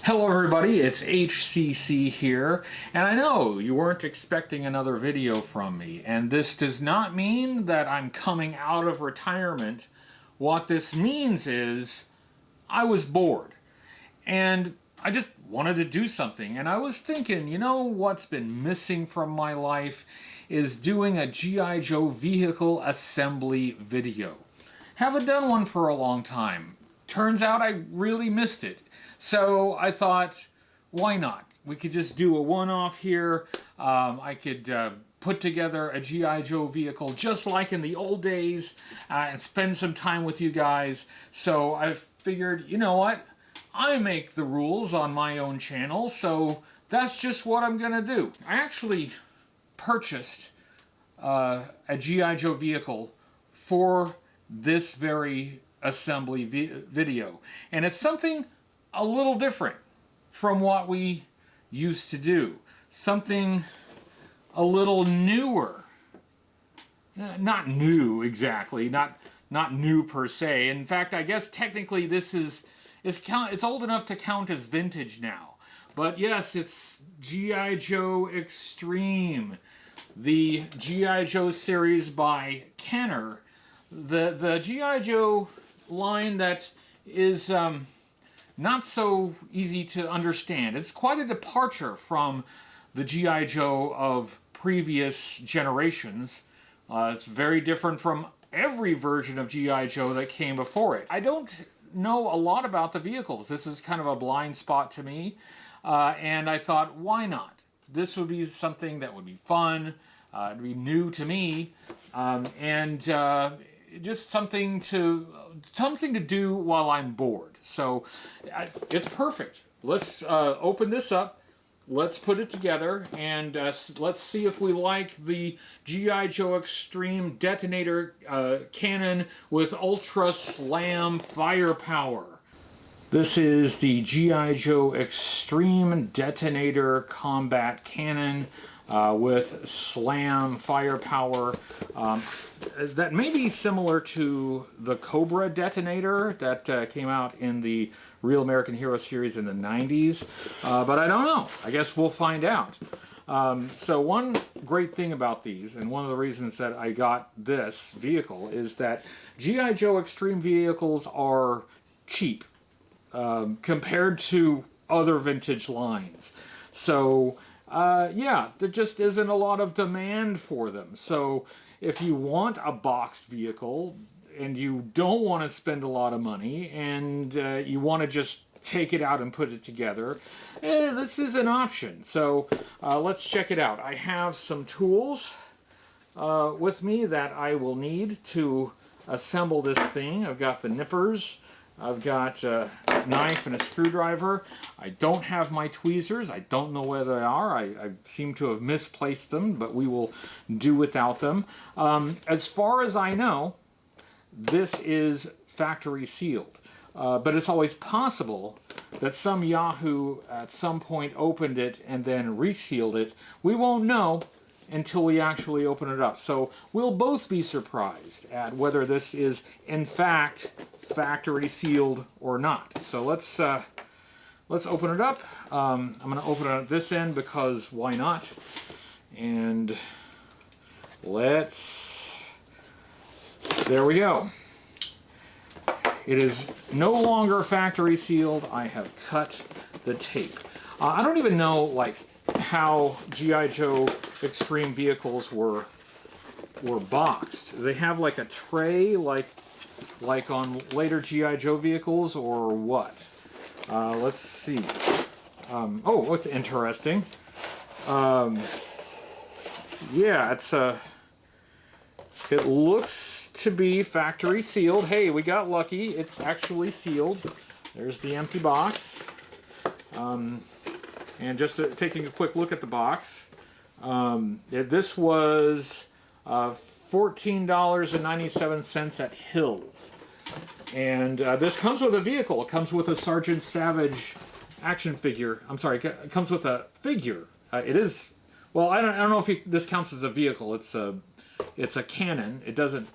Hello everybody, it's HCC here, and I know you weren't expecting another video from me, and this does not mean that I'm coming out of retirement. What this means is I was bored, and I just wanted to do something, and I was thinking, you know what's been missing from my life is doing a GI Joe vehicle assembly video. Haven't done one for a long time. Turns out I really missed it. So I thought, why not? We could just do a one-off here. I could put together a GI Joe vehicle just like in the old days and spend some time with you guys. So I figured, you know what? I make the rules on my own channel, so that's just what I'm gonna do. I actually purchased a GI Joe vehicle for this very assembly video, and it's something a little different from what we used to do. Something a little newer. Not new exactly, not new per se. In fact, I guess technically this it's old enough to count as vintage now. But yes, it's GI Joe Extreme, the GI Joe series by Kenner. The GI Joe line that is not so easy to understand. It's quite a departure from the GI Joe of previous generations. It's very different from every version of GI Joe that came before it. I don't know a lot about the vehicles. This is kind of a blind spot to me. And I thought, why not? This would be something that would be fun. It'd be new to me. Just something to do while I'm bored. So it's perfect. Let's open this up. Let's put it together, and let's see if we like the GI Joe Extreme Detonator cannon with Ultra Slam firepower. This is the GI Joe Extreme Detonator combat cannon with Slam firepower. That may be similar to the Cobra detonator that came out in the Real American Hero series in the 90s, but I don't know. I guess we'll find out. So one great thing about these, and one of the reasons that I got this vehicle, is that GI Joe Extreme vehicles are cheap compared to other vintage lines. So yeah, there just isn't a lot of demand for them. So if you want a boxed vehicle and you don't want to spend a lot of money and you want to just take it out and put it together, this is an option. So let's check it out. I have some tools with me that I will need to assemble this thing. I've got the nippers. I've got a knife and a screwdriver. I don't have my tweezers. I don't know where they are. I seem to have misplaced them, but we will do without them. As far as I know, this is factory sealed. But it's always possible that some Yahoo at some point opened it and then resealed it. We won't know until we actually open it up. So we'll both be surprised at whether this is in fact factory sealed or not. So let's open it up. I'm going to open it at this end because why not? And there we go. It is no longer factory sealed. I have cut the tape. I don't even know like how GI Joe Extreme vehicles were boxed. They have like a tray like on later GI Joe vehicles, or what? Let's see. Oh, what's interesting. Yeah, it looks to be factory sealed. Hey, we got lucky. It's actually sealed. There's the empty box. And just taking a quick look at the box, this was $14.97 at Hills. And this comes with a vehicle. It comes with a Sergeant Savage action figure. I'm sorry, it comes with a figure. It is, well, I don't know if this counts as a vehicle. It's a cannon. It doesn't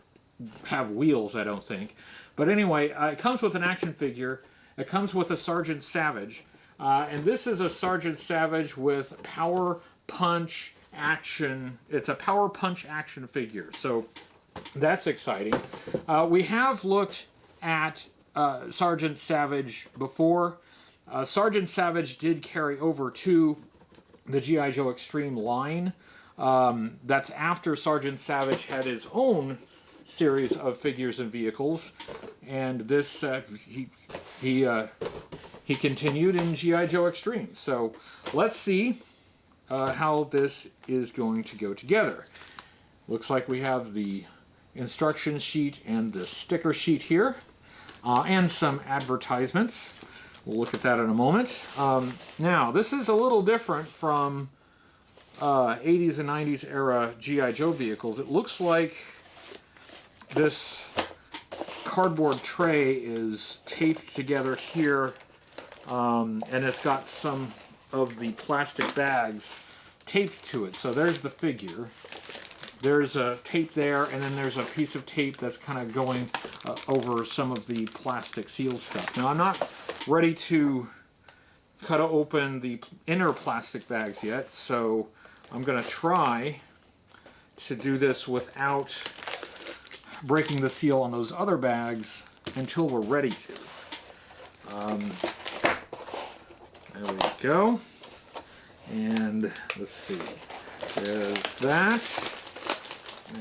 have wheels, I don't think. But anyway, it comes with an action figure. It comes with a Sergeant Savage. And this is a Sergeant Savage with power punch action. It's a power punch action figure, so that's exciting. We have looked at Sergeant Savage before. Sergeant Savage did carry over to the GI Joe Extreme line. That's after Sergeant Savage had his own series of figures and vehicles, and this he continued in GI Joe Extreme. So let's see how this is going to go together. Looks like we have the instruction sheet and the sticker sheet here, and some advertisements. We'll look at that in a moment. Now, this is a little different from 80s and 90s era GI Joe vehicles. It looks like this cardboard tray is taped together here, and it's got some of the plastic bags taped to it. So there's the figure. There's a tape there, and then there's a piece of tape that's kind of going over some of the plastic seal stuff. Now, I'm not ready to cut open the inner plastic bags yet, so I'm going to try to do this without breaking the seal on those other bags until we're ready to. There we go. And let's see. There's that.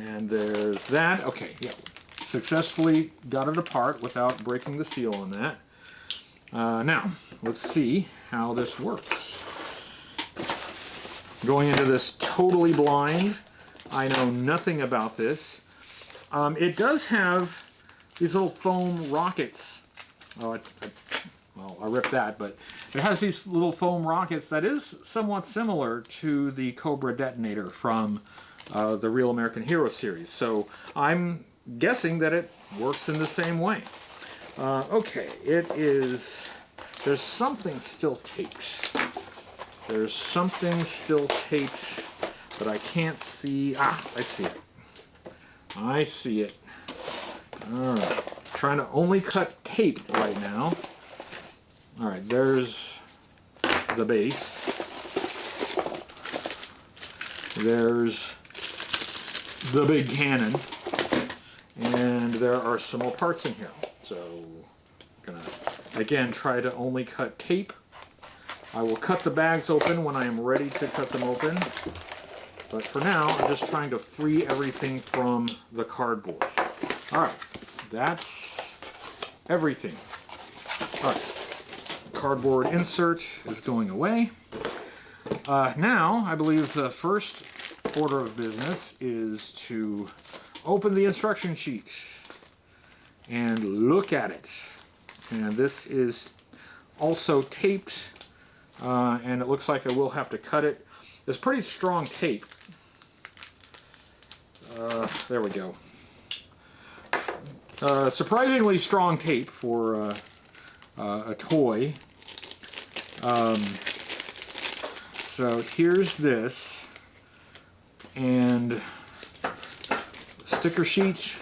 And there's that. Okay, yeah. Successfully got it apart without breaking the seal on that. Now, let's see how this works. Going into this totally blind. I know nothing about this. It does have these little foam rockets. Oh, well, I ripped that, but it has these little foam rockets that is somewhat similar to the Cobra detonator from the Real American Hero series. So I'm guessing that it works in the same way. Okay, it is... There's something still taped. There's something still taped, but I can't see... Ah, I see it. I see it. Alright. Trying to only cut tape right now. Alright, there's the base. There's the big cannon. And there are some more parts in here. So, I'm gonna, again, try to only cut tape. I will cut the bags open when I am ready to cut them open. But for now, I'm just trying to free everything from the cardboard. Alright, that's everything. Alright, cardboard insert is going away. Now, I believe the first order of business is to open the instruction sheet and look at it. And this is also taped, and it looks like I will have to cut it. It's pretty strong tape. There we go. Surprisingly strong tape for a toy. So here's this, and sticker sheet.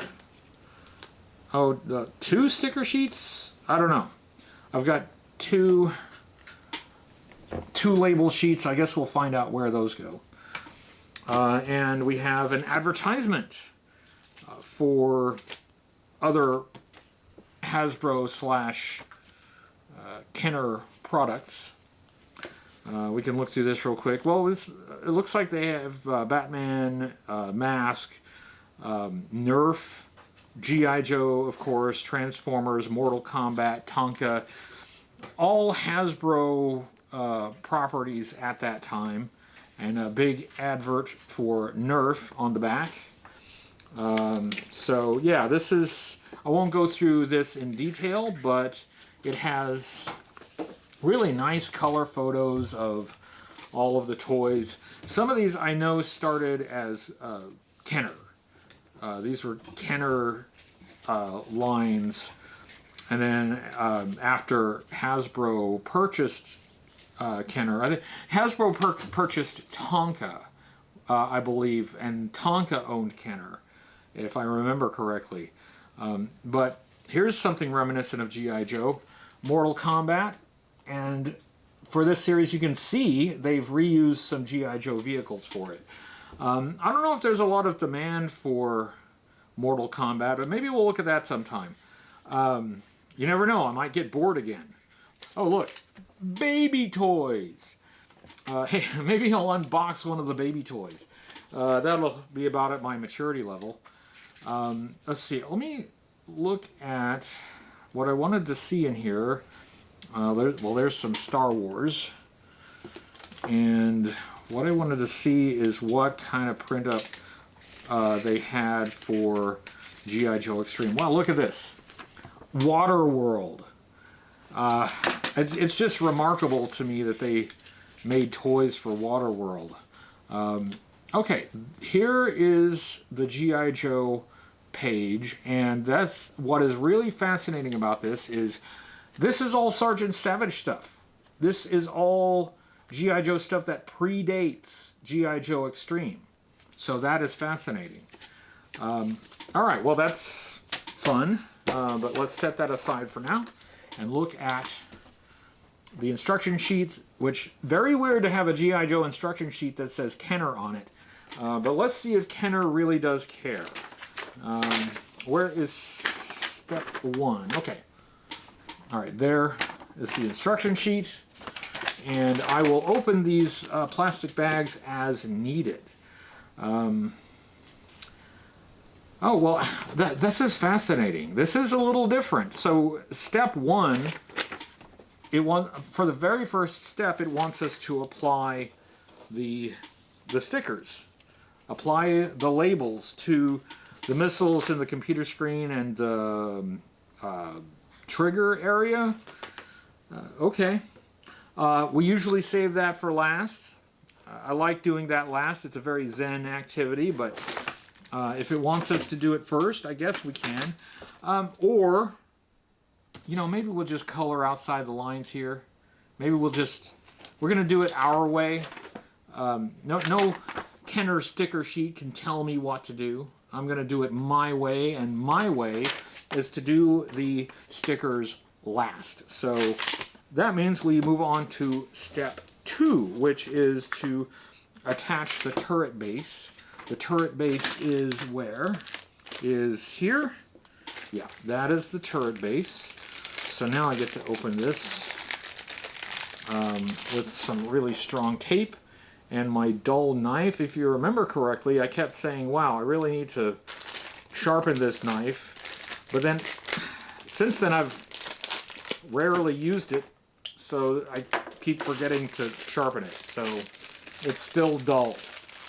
Oh, 2 sticker sheets? I don't know. I've got two label sheets. I guess we'll find out where those go. And we have an advertisement for other Hasbro / Kenner products. We can look through this real quick. Well, it looks like they have Batman, Mask, Nerf, GI Joe, of course, Transformers, Mortal Kombat, Tonka, all Hasbro properties at that time, and a big advert for Nerf on the back. So yeah, this is, I won't go through this in detail, but it has really nice color photos of all of the toys. Some of these I know started as Kenner. These were Kenner lines, and then after Hasbro purchased Kenner, I think Hasbro purchased Tonka, I believe, and Tonka owned Kenner, if I remember correctly. But here's something reminiscent of GI Joe, Mortal Kombat, and for this series, you can see they've reused some GI Joe vehicles for it. I don't know if there's a lot of demand for Mortal Kombat, but maybe we'll look at that sometime. You never know, I might get bored again. Oh, look, baby toys. Hey, maybe I'll unbox one of the baby toys. That'll be about at my maturity level. Let's see, let me look at what I wanted to see in here. Well, there's some Star Wars. And what I wanted to see is what kind of print up they had for GI Joe Extreme. Wow, look at this. Waterworld. It's just remarkable to me that they made toys for Waterworld. Okay, here is the GI Joe page, and that's what is really fascinating about this is all Sergeant Savage stuff. This is all GI Joe stuff that predates GI Joe Extreme. So that is fascinating. All right, well, that's fun, but let's set that aside for now and look at the instruction sheets, which very weird to have a GI Joe instruction sheet that says Kenner on it. But let's see if Kenner really does care. Where is step 1? Okay. All right, there is the instruction sheet. And I will open these plastic bags as needed. Oh, well, this is fascinating. This is a little different. So step 1, for the very first step, it wants us to apply the stickers. Apply the labels to the missiles in the computer screen and the trigger area. Okay. We usually save that for last. I like doing that last. It's a very zen activity, but if it wants us to do it first, I guess we can. Or, you know, maybe we'll just color outside the lines here. Maybe we're going to do it our way. No Kenner sticker sheet can tell me what to do. I'm going to do it my way, and my way is to do the stickers last. So that means we move on to step 2, which is to attach the turret base. The turret base is where? Is here. Yeah, that is the turret base. So now I get to open this with some really strong tape and my dull knife. If you remember correctly, I kept saying, wow, I really need to sharpen this knife. But then, since then, I've rarely used it, so I keep forgetting to sharpen it. So it's still dull.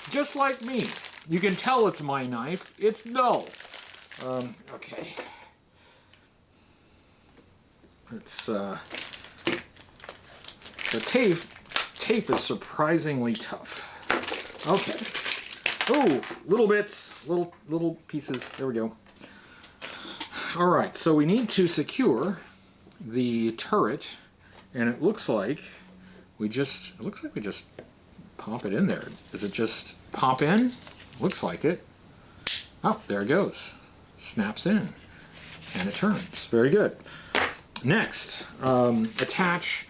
Just like me. You can tell it's my knife. It's dull. Okay. It's the tape is surprisingly tough. Okay. Oh, little bits, little pieces. There we go. All right, so we need to secure the turret, and it looks like we just pop it in there. Does it just pop in? Looks like it. Oh, there it goes. Snaps in, and it turns. Very good. Next, attach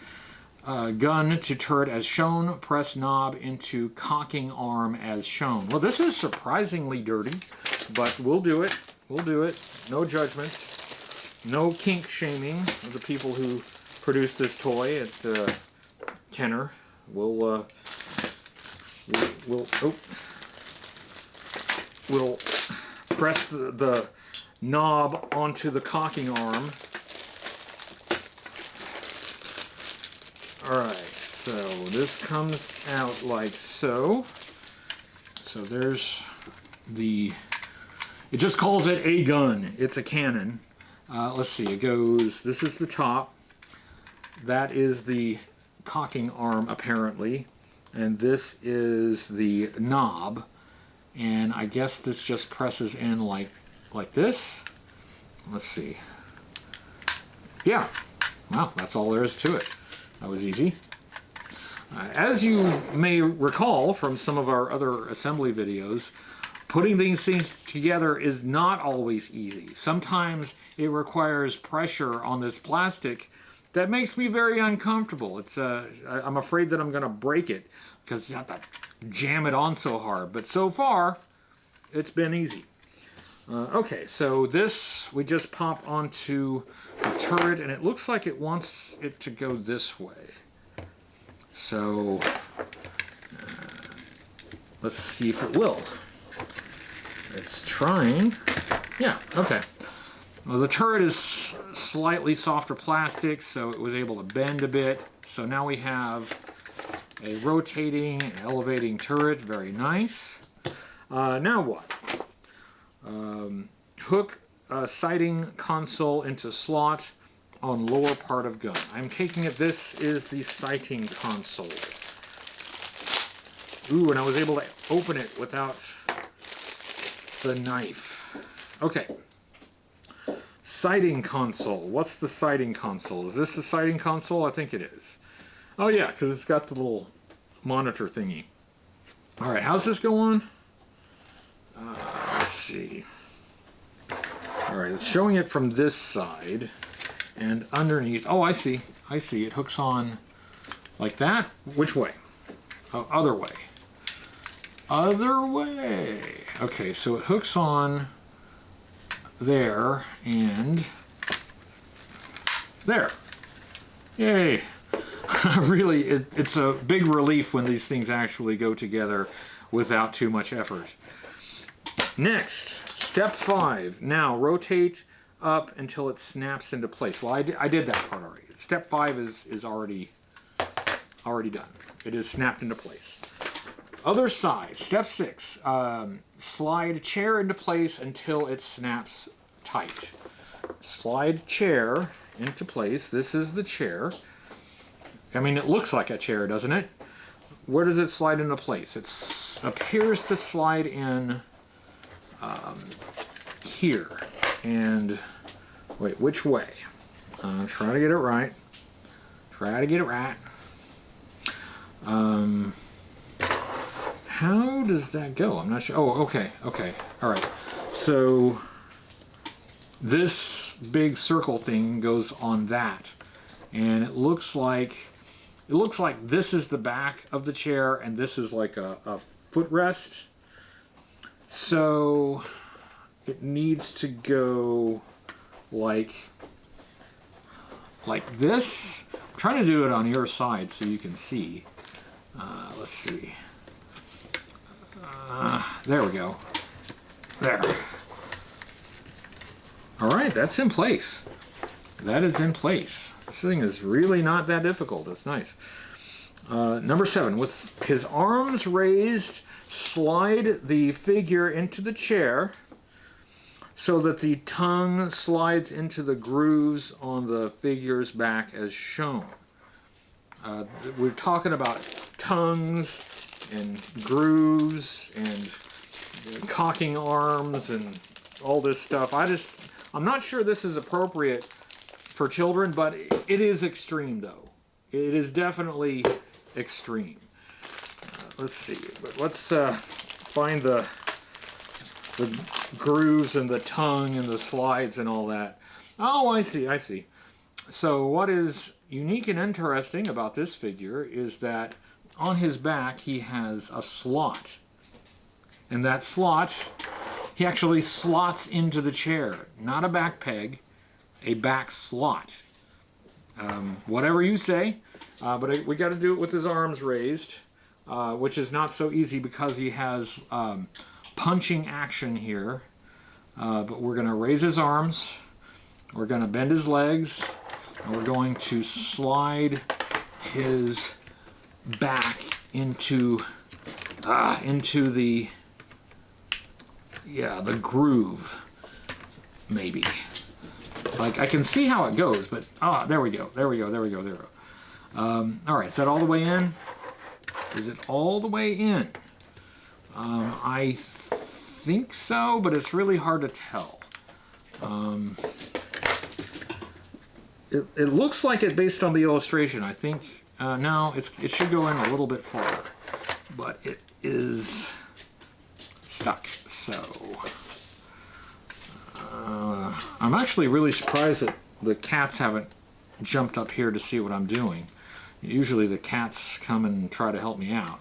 gun to turret as shown. Press knob into cocking arm as shown. Well, this is surprisingly dirty, but we'll do it. We'll do it. No judgments. No kink shaming of the people who produced this toy at Kenner. We'll press the knob onto the cocking arm. Alright, so this comes out like so. So there's the... It just calls it a gun. It's a cannon. Let's see, it goes... This is the top. That is the cocking arm, apparently. And this is the knob. And I guess this just presses in like this. Let's see. Yeah. Well, that's all there is to it. That was easy. As you may recall from some of our other assembly videos, putting these things together is not always easy. Sometimes it requires pressure on this plastic that makes me very uncomfortable. It's I'm afraid that I'm going to break it because you have to jam it on so hard. But so far, it's been easy. Okay, so this we just pop onto the turret, and it looks like it wants it to go this way. So let's see if it will. It's trying. Yeah, okay. Well, the turret is slightly softer plastic, so it was able to bend a bit. So now we have a rotating and elevating turret. Very nice. Now what? Hook sighting console into slot on lower part of gun. I'm taking it this is the sighting console. Ooh, and I was able to open it without the knife. Okay. Sighting console. What's the sighting console? Is this the sighting console? I think it is. Oh yeah, because it's got the little monitor thingy. All right, how's this go on? Let's see. All right, it's showing it from this side and underneath. Oh, I see. I see. It hooks on like that. Which way? Oh, other way. Other way. Okay, so it hooks on there and there. Yay. Really, it's a big relief when these things actually go together without too much effort. Next, step 5. Now rotate up until it snaps into place. Well, I did that part already. Step 5 is already done. It is snapped into place. Other side, step 6. Slide chair into place until it snaps tight. Slide chair into place. This is the chair. I mean, it looks like a chair, doesn't it? Where does it slide into place? It appears to slide in here. And wait, which way? Try to get it right. Try to get it right. How does that go? I'm not sure. Oh, okay, okay, all right. So this big circle thing goes on that, and it looks like this is the back of the chair, and this is like a footrest. So it needs to go like this. I'm trying to do it on your side so you can see. Let's see. There we go. There. All right, that's in place. That is in place. This thing is really not that difficult. It's nice. Number 7, with his arms raised, slide the figure into the chair so that the tongue slides into the grooves on the figure's back as shown. We're talking about tongues and grooves and cocking arms and all this stuff. I'm not sure this is appropriate for children, but it is extreme though. It is definitely extreme. Let's see. Let's find the grooves and the tongue and the slides and all that. Oh, I see, I see. So what is unique and interesting about this figure is that on his back he has a slot. And that slot, he actually slots into the chair. Not a back peg, a back slot. Whatever you say, but we got to do it with his arms raised, which is not so easy because he has punching action here. But we're going to raise his arms, we're going to bend his legs, and we're going to slide his back into the groove, maybe. Like, I can see how it goes, but there we go. All right, is that all the way in? Is it all the way in? I think so, but it's really hard to tell. It looks like it based on the illustration. I think no, it should go in a little bit farther, but it is stuck. So I'm actually really surprised that the cats haven't jumped up here to see what I'm doing. Usually the cats come and try to help me out.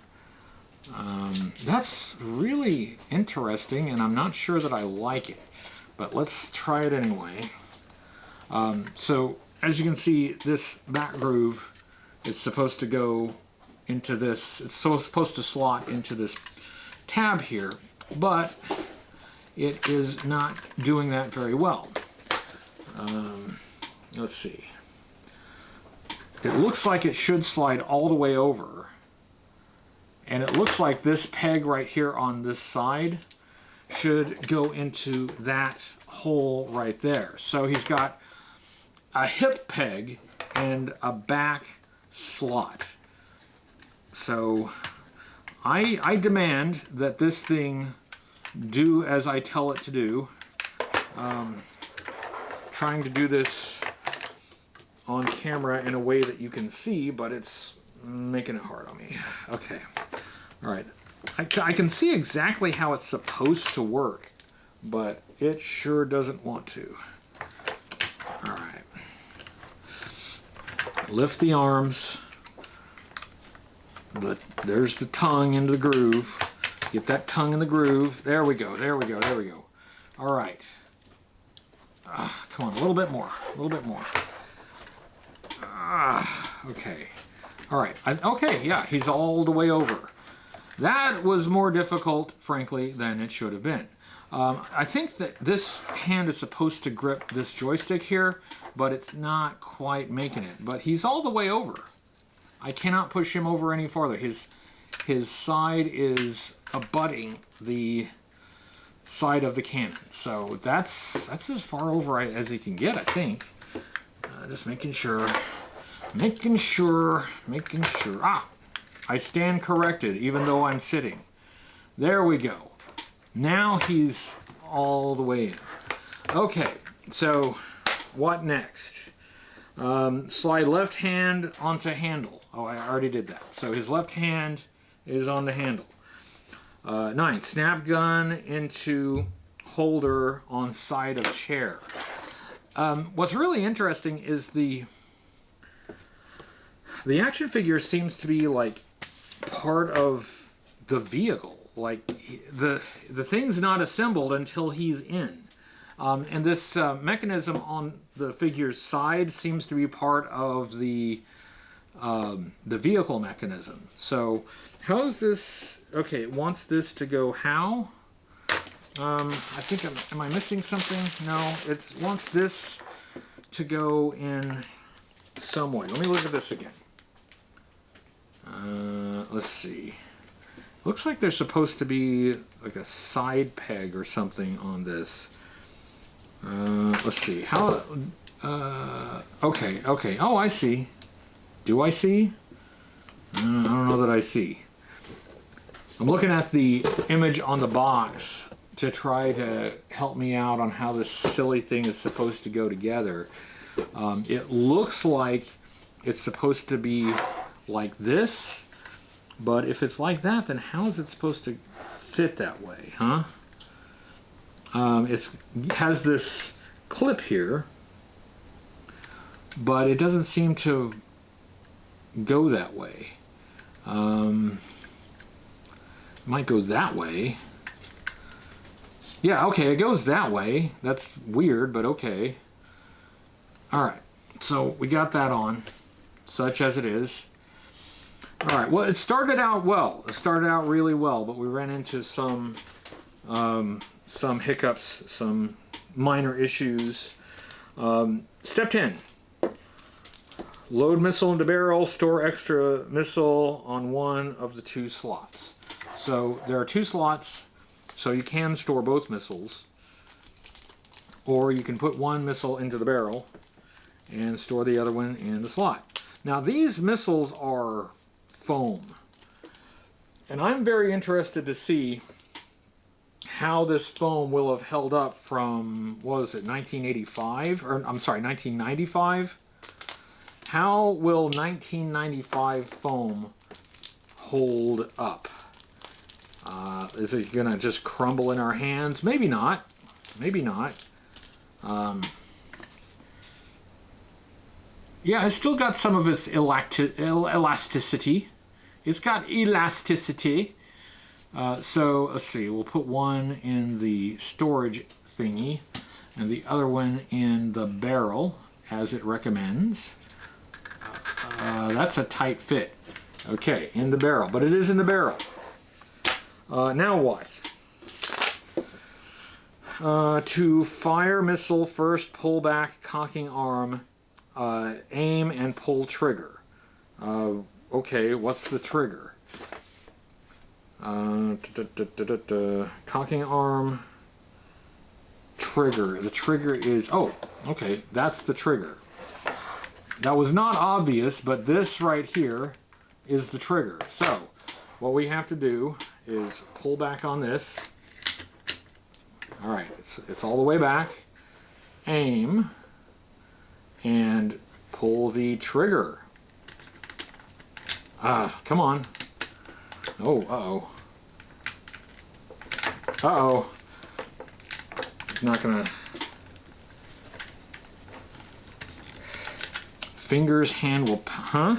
That's really interesting, and I'm not sure that I like it, but let's try it anyway. So as you can see, this back groove is supposed to go into this, it's supposed to slot into this tab here, but it is not doing that very well. Let's see. It looks like it should slide all the way over. And it looks like this peg right here on this side should go into that hole right there. So he's got a hip peg and a back slot. So I demand that this thing do as I tell it to do. Trying to do this on camera in a way that you can see, but it's making it hard on me. Okay. All right. I can see exactly how it's supposed to work, but it sure doesn't want to. All right. Lift the arms. There's the tongue into the groove. Get that tongue in the groove. There we go. There we go. There we go. All right. Come on, a little bit more. A little bit more. Okay. All right. Okay, yeah, he's all the way over. That was more difficult, frankly, than it should have been. I think that this hand is supposed to grip this joystick here, but it's not quite making it. But he's all the way over. I cannot push him over any farther. His side is abutting the side of the cannon. So that's as far over as he can get, I think. Just making sure. Making sure. I stand corrected, even though I'm sitting. There we go. Now he's all the way in. Okay, so what next? Slide left hand onto handle. Oh, I already did that. So his left hand is on the handle. 9, snap gun into holder on side of chair. What's really interesting is the action figure seems to be like part of the vehicle. Like the thing's not assembled until he's in. And this mechanism on the figure's side seems to be part of the vehicle mechanism. So how is this? Okay, it wants this to go how? I think am I missing something? No, it wants this to go in some way. Let me look at this again. Let's see. Looks like there's supposed to be like a side peg or something on this. Let's see. How? Okay. Oh, I see. Do I see? I don't know that I see. I'm looking at the image on the box to try to help me out on how this silly thing is supposed to go together. It looks like it's supposed to be like this, but if it's like that, then how is it supposed to fit that way, huh? It has this clip here, but it doesn't seem to go that way. Might go that way. Yeah, okay, it goes that way. That's weird, but okay. Alright, so we got that on, such as it is. Alright, well, it started out well. It started out really well, but we ran into some hiccups, some minor issues. Step 10. Load missile into barrel, store extra missile on one of the 2 slots. So there are 2 slots, so you can store both missiles. Or you can put one missile into the barrel and store the other one in the slot. Now these missiles are foam. And I'm very interested to see how this foam will have held up from, what was it, 1985? Or, I'm sorry, 1995? How will 1995 foam hold up? Is it going to just crumble in our hands? Maybe not. Maybe not. Yeah, it's still got some of its elasticity. It's got elasticity. So let's see, we'll put one in the storage thingy and the other one in the barrel as it recommends. That's a tight fit. Okay, in the barrel, but it is in the barrel. Now what? To fire missile, first pull back, cocking arm, aim and pull trigger. Okay, what's the trigger? Cocking arm, trigger. The trigger is, oh, okay, that's the trigger. That was not obvious, but this right here is the trigger. So, what we have to do is pull back on this. All right, it's all the way back. Aim and pull the trigger. Come on. Oh, uh-oh. Uh-oh. It's not gonna... Fingers, hand will... Huh?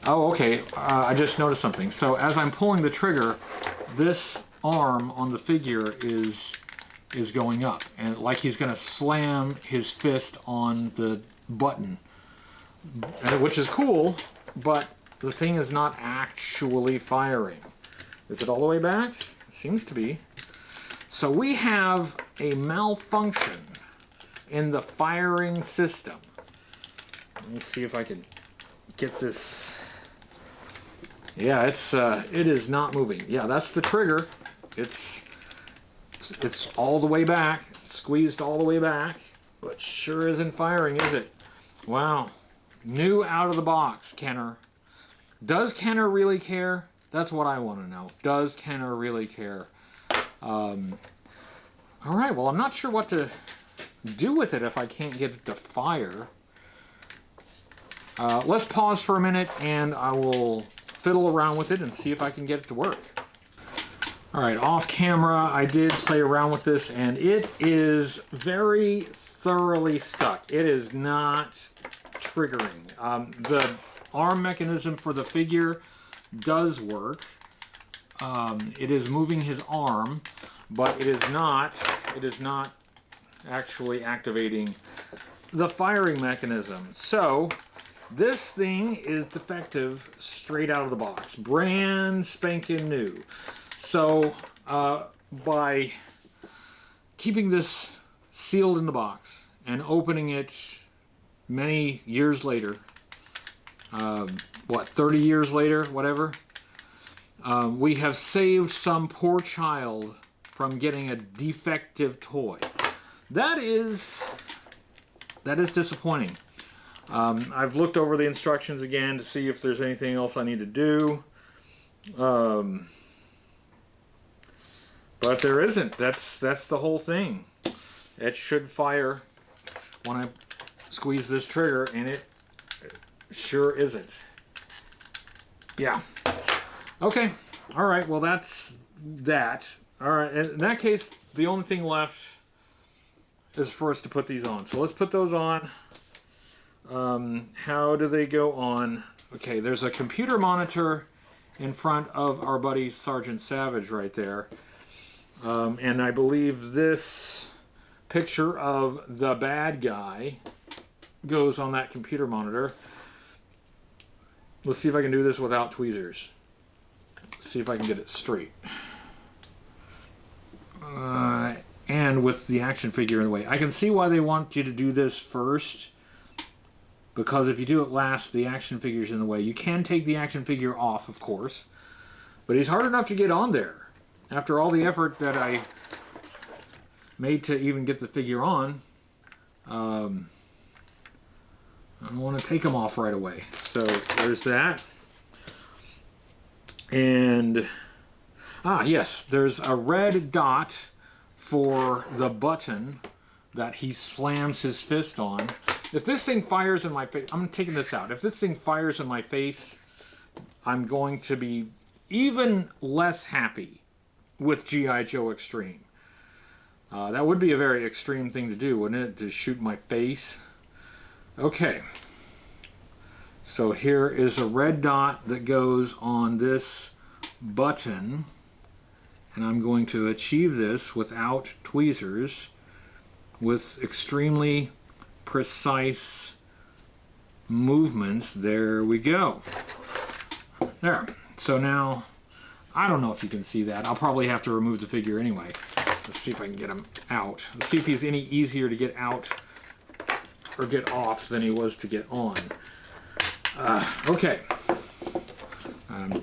Oh, okay. I just noticed something. So as I'm pulling the trigger, this arm on the figure is going up, and like he's going to slam his fist on the button, which is cool, but the thing is not actually firing. Is it all the way back? It seems to be. So we have a malfunction in the firing system. Let me see if I can get this. Yeah, it is not moving. Yeah, that's the trigger. It's all the way back, squeezed all the way back, but sure isn't firing, is it? Wow. New out of the box, Kenner. Does Kenner really care? That's what I want to know. Does Kenner really care? All right, well, I'm not sure what to do with it if I can't get it to fire. Let's pause for a minute, and I will fiddle around with it and see if I can get it to work. All right, off camera, I did play around with this, and it is very thoroughly stuck. It is not triggering. The arm mechanism for the figure does work. It is moving his arm, but it is not actually activating the firing mechanism. So this thing is defective straight out of the box, brand spanking new. So by keeping this sealed in the box and opening it many years later, what, 30 years later, whatever, we have saved some poor child from getting a defective toy. That is disappointing. I've looked over the instructions again to see if there's anything else I need to do. But there isn't. That's the whole thing. It should fire when I squeeze this trigger, and it sure isn't. Yeah. Okay. All right. Well, that's that. All right. In that case, the only thing left is for us to put these on. So let's put those on. How do they go on? Okay, there's a computer monitor in front of our buddy Sergeant Savage right there. And I believe this picture of the bad guy goes on that computer monitor. Let's see if I can do this without tweezers. See if I can get it straight. And with the action figure in the way. I can see why they want you to do this first, because if you do it last, the action figure's in the way. You can take the action figure off, of course, but he's hard enough to get on there. After all the effort that I made to even get the figure on, I don't want to take him off right away. So there's that. And, yes, there's a red dot for the button that he slams his fist on. If this thing fires in my face, I'm taking this out. If this thing fires in my face, I'm going to be even less happy with GI Joe Extreme. That would be a very extreme thing to do, wouldn't it? To shoot my face. Okay. So here is a red dot that goes on this button. And I'm going to achieve this without tweezers, with extremely precise movements. There we go. There. So now, I don't know if you can see that. I'll probably have to remove the figure anyway. Let's see if I can get him out. Let's see if he's any easier to get out or get off than he was to get on. Okay.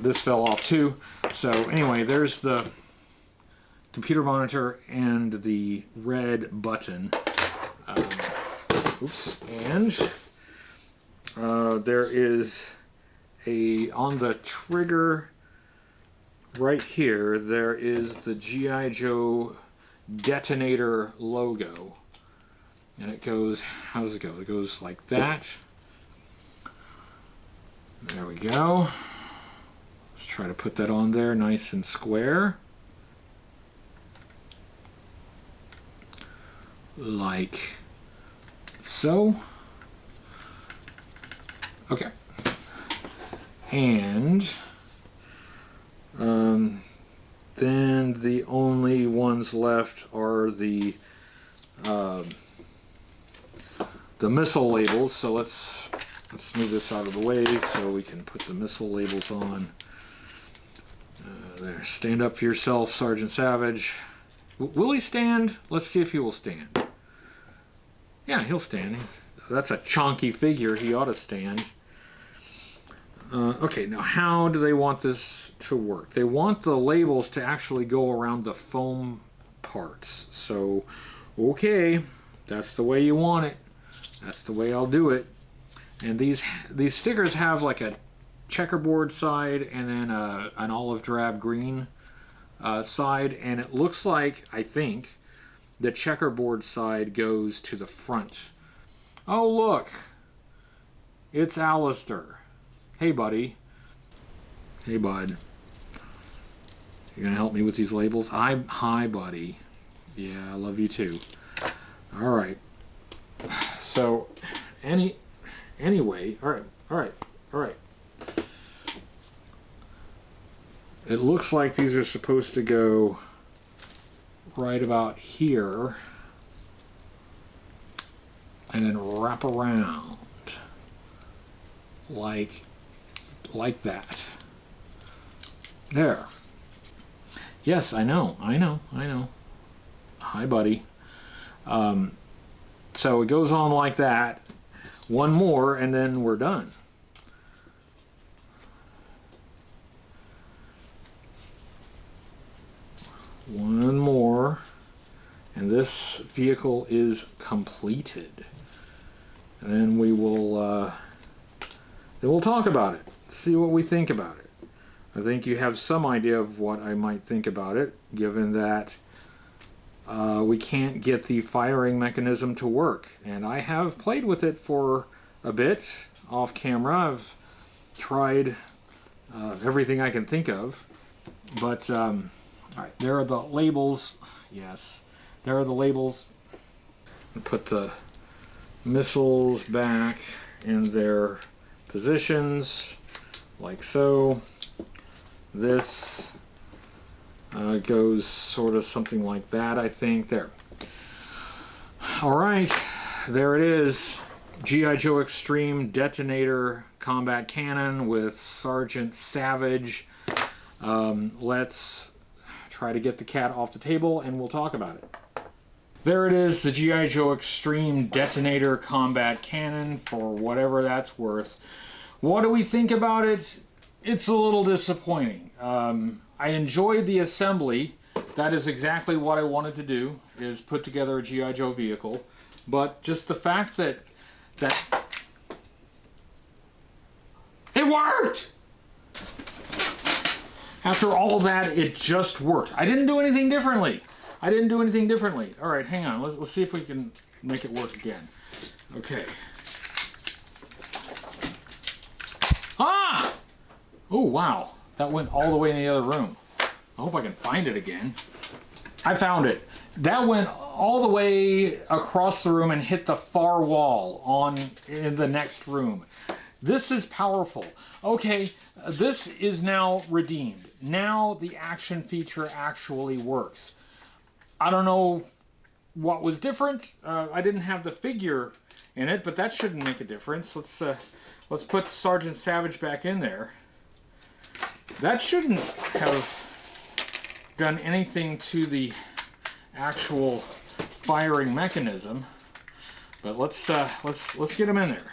This fell off too. So anyway, there's the computer monitor and the red button. Oops. And there is on the trigger right here, there is the GI Joe Detonator logo. And it goes, how does it go? It goes like that. There we go. Let's try to put that on there nice and square. Like so. Okay. And then the only ones left are the missile labels. So let's move this out of the way so we can put the missile labels on. There. Stand up for yourself, Sergeant Savage. Will he stand? Let's see if he will stand. Yeah, he'll stand. That's a chunky figure. He ought to stand. Okay, now how do they want this to work? They want the labels to actually go around the foam parts. So, okay, that's the way you want it. That's the way I'll do it. And these stickers have like a checkerboard side and then an olive drab green side, and it looks like, I think, the checkerboard side goes to the front. Oh look, it's Alistair. Hey buddy. Hey bud. You gonna help me with these labels? Hi buddy. Yeah, I love you too. All right. So anyway, all right. It looks like these are supposed to go right about here and then wrap around like that. There. Yes, I know. Hi, buddy. So it goes on like that. One more, and then we're done. One more, and this vehicle is completed. And then we'll talk about it. See what we think about it. I think you have some idea of what I might think about it, given that we can't get the firing mechanism to work. And I have played with it for a bit off camera. I've tried everything I can think of. But, all right, there are the labels. Yes, there are the labels. Put the missiles back in their positions, like so. This goes sort of something like that, I think. There. All right, there it is. GI Joe Extreme Detonator Combat Cannon with Sergeant Savage. Let's try to get the cat off the table and we'll talk about it. There it is, the GI Joe Extreme Detonator Combat Cannon, for whatever that's worth. What do we think about it? It's a little disappointing. I enjoyed the assembly. That is exactly what I wanted to do, is put together a GI Joe vehicle. But just the fact that it worked! After all that, it just worked. I didn't do anything differently. All right, hang on. Let's see if we can make it work again. Okay. Ah! Oh, wow. That went all the way in the other room. I hope I can find it again. I found it. That went all the way across the room and hit the far wall in the next room. This is powerful. Okay, this is now redeemed. Now the action feature actually works. I don't know what was different. I didn't have the figure in it, but that shouldn't make a difference. Let's put Sergeant Savage back in there. That shouldn't have done anything to the actual firing mechanism. But let's get him in there.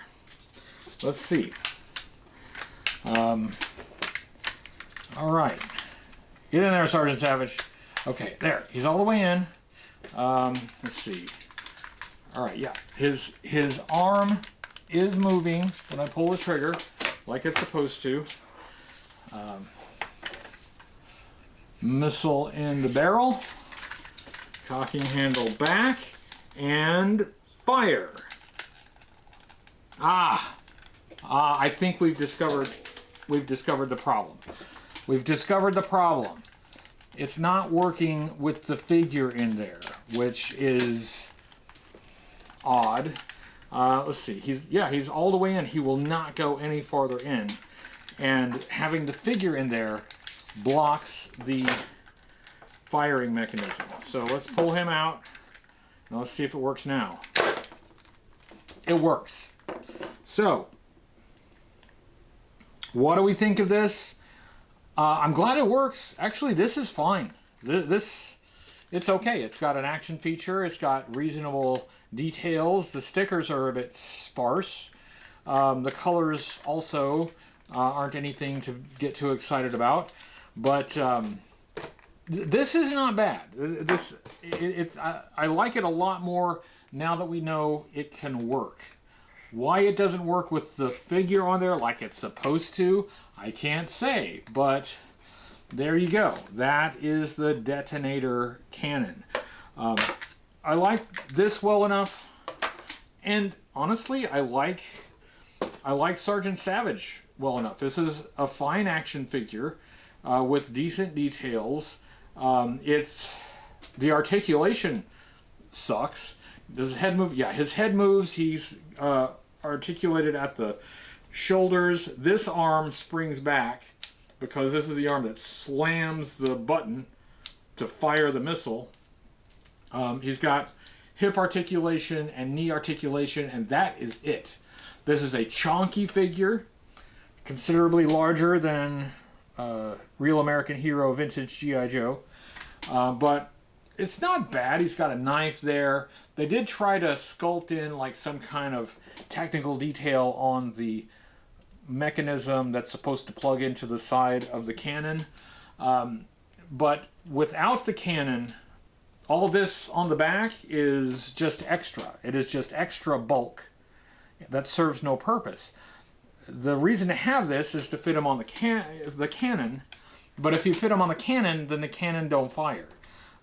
Let's see. All right, get in there, Sergeant Savage. Okay, there. He's all the way in. Let's see. All right, yeah. His arm is moving when I pull the trigger, like it's supposed to. Missile in the barrel. Cocking handle back and fire. I think we've discovered the problem. We've discovered the problem. It's not working with the figure in there, which is odd. Let's see. He's all the way in. He will not go any farther in, and having the figure in there blocks the firing mechanism. So let's pull him out. Now let's see if it works now. It works. So, what do we think of this? I'm glad it works. Actually, this is fine. It's okay. It's got an action feature. It's got reasonable details. The stickers are a bit sparse. The colors also aren't anything to get too excited about. But this is not bad. I like it a lot more now that we know it can work. Why it doesn't work with the figure on there like it's supposed to, I can't say, but there you go. That is the detonator cannon. I like this well enough, and honestly, I like Sergeant Savage well enough. This is a fine action figure with decent details. The articulation sucks. Does his head move? Yeah, his head moves. He's articulated at the shoulders. This arm springs back because this is the arm that slams the button to fire the missile. He's got hip articulation and knee articulation, and that is it. This is a chonky figure, considerably larger than Real American Hero Vintage GI Joe, but it's not bad. He's got a knife there. They did try to sculpt in like some kind of technical detail on the mechanism that's supposed to plug into the side of the cannon, but without the cannon, all this on the back is just extra. It is just extra bulk that serves no purpose. The reason to have this is to fit him on the cannon, but if you fit him on the cannon, then the cannon don't fire.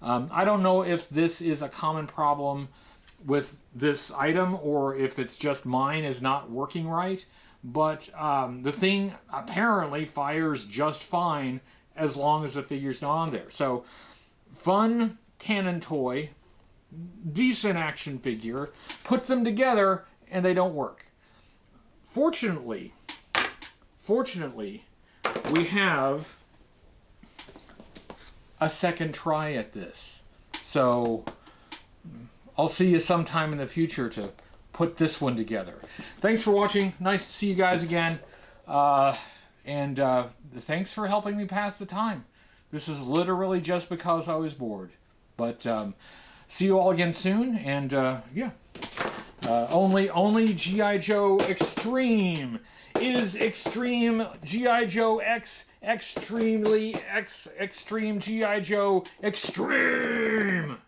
I don't know if this is a common problem with this item or if it's just mine is not working right, but the thing apparently fires just fine as long as the figure's not on there. So, fun cannon toy, decent action figure, put them together and they don't work. Fortunately, we have a second try at this. So I'll see you sometime in the future to put this one together. Thanks for watching. Nice to see you guys again. And thanks for helping me pass the time. This is literally just because I was bored. But see you all again soon. And yeah, only GI Joe Extreme is extreme. GI Joe Extreme GI Joe Extreme.